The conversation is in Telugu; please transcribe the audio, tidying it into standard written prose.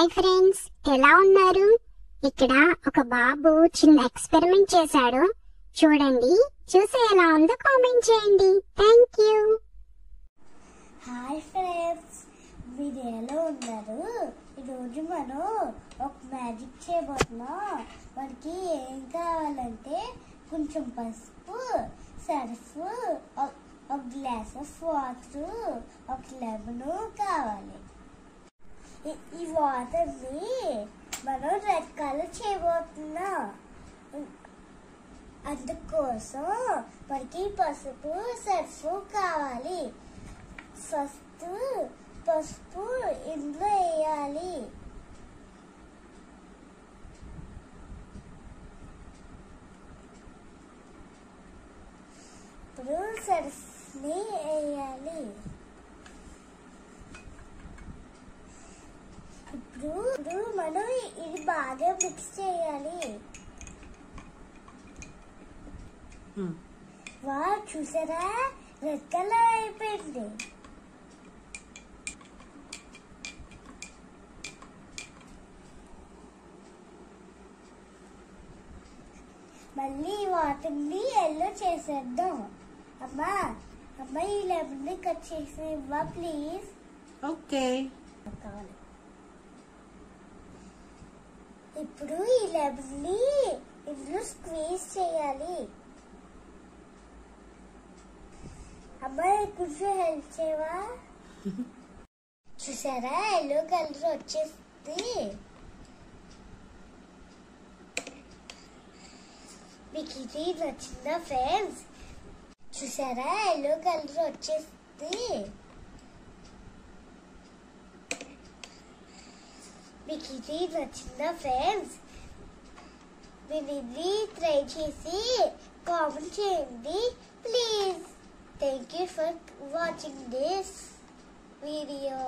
హాయ్ ఫ్రెండ్స్, ఎలా ఉన్నారు? ఇక్కడ ఒక బాబు చిన్న ఎక్స్పెరిమెంట్ చేశాడు. చూడండి, చూసి ఎలా ఉందో కామెంట్ చేయండి. Thank you. హాయ్ ఫ్రెండ్స్, మీరు ఎలా ఉన్నారు? ఈరోజు మనం ఒక మ్యాజిక్ చేయబోతున్నాం. మనకి ఏం కావాలంటే కొంచెం పసుపు, సర్ఫ్, ఒక గ్లాస్ ఆఫ్ వాటర్, ఒక లెమన్ కావాలి. ఈ వాటర్ని మనం రెడ్ కలర్ చేయబోతున్నాం. అందుకోసం మనకి పసుపు, సర్ఫ్ కావాలి. ఫస్ట్ పసుపు ఇందులో వేయాలి. ఇప్పుడు సర్ఫ్ని వేయాలి. ఇప్పుడు మనం ఇది బాగా మిక్స్ చేయాలి. చూసారా, రెడ్ కలర్ అయిపోయింది. మళ్ళీ వాటర్ని ఎల్లో చేసేద్దాం. అమ్మా ఈ లెమన్ని కట్ చేసి ఇవ్వా ప్లీజ్. ఓకే. ఇప్పుడు ఈ లెమన్ని ఇందులో స్క్వీజ్ చేయాలి. అమ్మాయి కొంచెం హెల్ప్ చేయవా? చూసారా, ఎల్లో కలర్ వచ్చేస్తుంది. మీకు ఇది నచ్చిందా ఫ్రెండ్స్? చూసారా, ఎల్లో కలర్ వచ్చేస్తుంది. మీకు ఇది నచ్చిందా ఫ్రెండ్స్? మీరు ఇది ట్రై చేసి కామెంట్ చేయండి please. Thank you for watching this video.